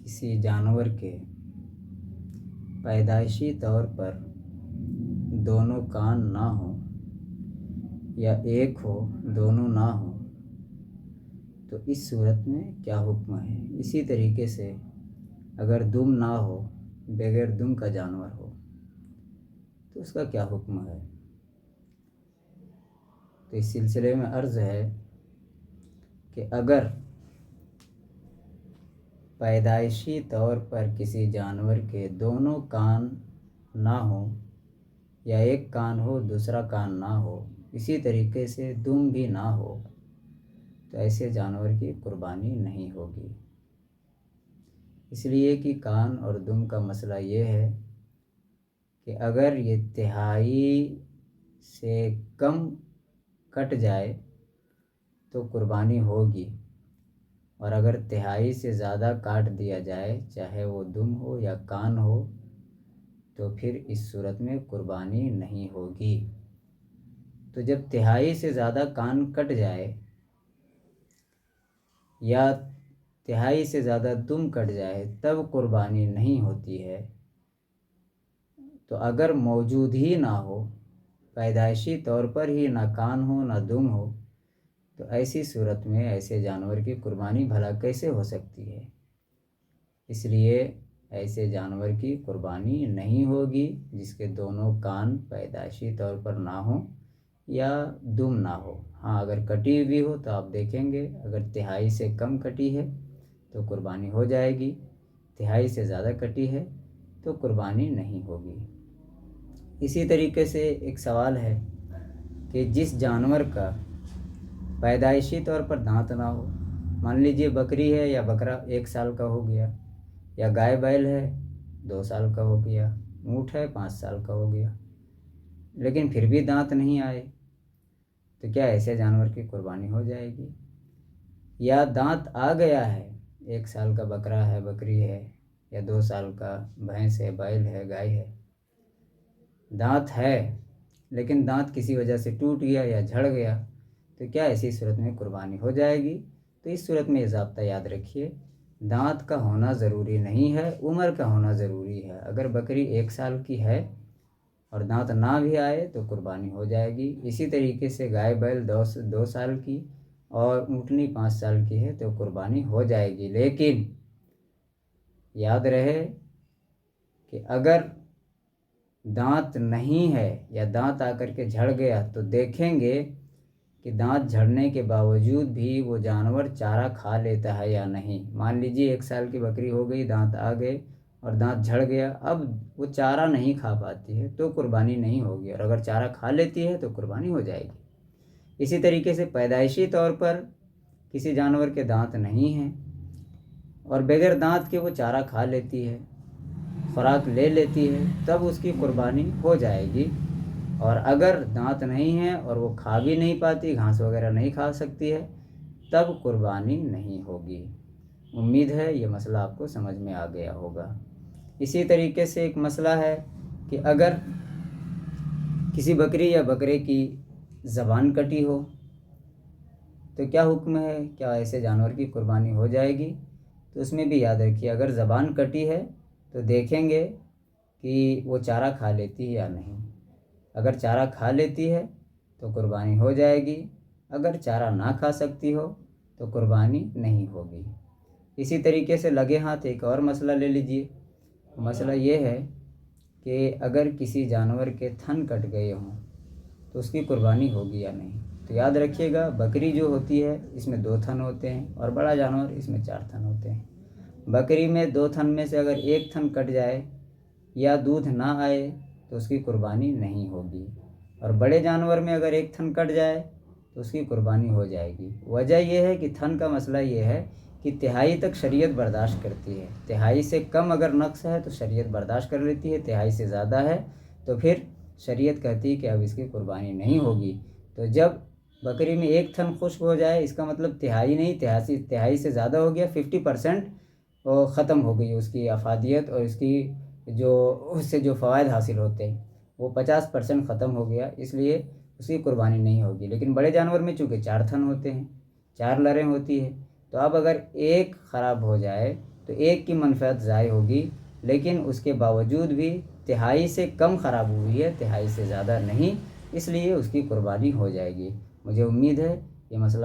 किसी जानवर के पैदाइशी तौर पर दोनों कान ना हो या एक हो, दोनों ना हो, तो इस सूरत में क्या हुक्म है। इसी तरीके से अगर दुम ना हो, बगैर दुम का जानवर हो, तो उसका क्या हुक्म है। तो इस सिलसिले में अर्ज़ है कि अगर पैदाइशी तौर पर किसी जानवर के दोनों कान ना हो या एक कान हो दूसरा कान ना हो, इसी तरीके से दुम भी ना हो, तो ऐसे जानवर की कुर्बानी नहीं होगी। इसलिए कि कान और दुम का मसला ये है कि अगर ये तिहाई से कम कट जाए तो कुर्बानी होगी, और अगर तिहाई से ज़्यादा काट दिया जाए, चाहे वो दुम हो या कान हो, तो फिर इस सूरत में कुर्बानी नहीं होगी। तो जब तिहाई से ज़्यादा कान कट जाए या तिहाई से ज़्यादा दुम कट जाए तब कुर्बानी नहीं होती है। तो अगर मौजूद ही ना हो, पैदाइशी तौर पर ही ना कान हो ना दुम हो, तो ऐसी सूरत में ऐसे जानवर की कुर्बानी भला कैसे हो सकती है। इसलिए ऐसे जानवर की कुर्बानी नहीं होगी जिसके दोनों कान पैदाइशी तौर पर ना हो या दुम ना हो। हाँ, अगर कटी हुई हो तो आप देखेंगे, अगर तिहाई से कम कटी है तो कुर्बानी हो जाएगी, तिहाई से ज़्यादा कटी है तो कुर्बानी नहीं होगी। इसी तरीके से एक सवाल है कि जिस जानवर का पैदाइशी तौर पर दांत ना हो, मान लीजिए बकरी है या बकरा 1 साल का हो गया, या गाय बैल है 2 साल का हो गया, ऊँट है 5 साल का हो गया, लेकिन फिर भी दांत नहीं आए, तो क्या ऐसे जानवर की कुर्बानी हो जाएगी। या दांत आ गया है, 1 साल का बकरा है, बकरी है, या 2 साल का भैंस है, बैल है, गाय है, दांत है लेकिन दांत किसी वजह से टूट गया या झड़ गया, तो क्या ऐसी सूरत में कुर्बानी हो जाएगी। तो इस सूरत में ये ज़ाब्ता याद रखिए, दांत का होना ज़रूरी नहीं है, उम्र का होना ज़रूरी है। अगर बकरी 1 साल की है और दांत ना भी आए तो कुर्बानी हो जाएगी। इसी तरीके से गाय बैल 2 साल की और ऊँटनी 5 साल की है तो कुर्बानी हो जाएगी। लेकिन याद रहे कि अगर दांत नहीं है या दांत आकर के झड़ गया तो देखेंगे कि दांत झड़ने के बावजूद भी वो जानवर चारा खा लेता है या नहीं। मान लीजिए 1 साल की बकरी हो गई, दांत आ गए और दांत झड़ गया, अब वो चारा नहीं खा पाती है तो कुर्बानी नहीं होगी, और अगर चारा खा लेती है तो कुर्बानी हो जाएगी। इसी तरीके से पैदाइशी तौर पर किसी जानवर के दांत नहीं हैं और बगैर दांत के वो चारा खा लेती है, खुराक ले लेती है, तब उसकी कुर्बानी हो जाएगी। और अगर दांत नहीं है और वो खा भी नहीं पाती, घास वगैरह नहीं खा सकती है, तब कुर्बानी नहीं होगी। उम्मीद है ये मसला आपको समझ में आ गया होगा। इसी तरीके से एक मसला है कि अगर किसी बकरी या बकरे की ज़बान कटी हो तो क्या हुक्म है, क्या ऐसे जानवर की कुर्बानी हो जाएगी। तो उसमें भी याद रखिए, अगर ज़बान कटी है तो देखेंगे कि वो चारा खा लेती है या नहीं। अगर चारा खा लेती है तो कुर्बानी हो जाएगी, अगर चारा ना खा सकती हो तो कुर्बानी नहीं होगी। इसी तरीके से लगे हाथ एक और मसला ले लीजिए। मसला ये है कि अगर किसी जानवर के थन कट गए हों तो उसकी कुर्बानी होगी या नहीं। तो याद रखिएगा, बकरी जो होती है इसमें 2 थन होते हैं और बड़ा जानवर इसमें 4 थन होते हैं। बकरी में 2 थन में से अगर एक थन कट जाए या दूध ना आए तो उसकी कुर्बानी नहीं होगी, और बड़े जानवर में अगर एक थन कट जाए तो उसकी कुर्बानी हो जाएगी। वजह यह है कि थन का मसला ये है कि तिहाई तक शरीयत बर्दाश्त करती है, तिहाई से कम अगर नक्स है तो शरीयत बर्दाश्त कर लेती है, तिहाई से ज़्यादा है तो फिर शरीयत कहती है कि अब इसकी कुर्बानी नहीं होगी। तो जब बकरी में एक थन खुश्क हो जाए, इसका मतलब तिहाई नहीं, तिहाई से ज़्यादा हो गया, 50% वो ख़त्म हो गई उसकी अफादियत, और इसकी जो उससे जो फ़वाद हासिल होते हैं वो 50% ख़त्म हो गया, इसलिए उसकी कुर्बानी नहीं होगी। लेकिन बड़े जानवर में चूँकि 4 थन होते हैं, 4 लरें होती है, तो अब अगर एक ख़राब हो जाए تو ایک کی منفعت ضائع ہوگی، لیکن اس کے باوجود بھی تہائی سے کم خراب ہوئی ہے، تہائی سے زیادہ نہیں، اس لیے اس کی قربانی ہو جائے گی۔ مجھے امید ہے یہ مسئلہ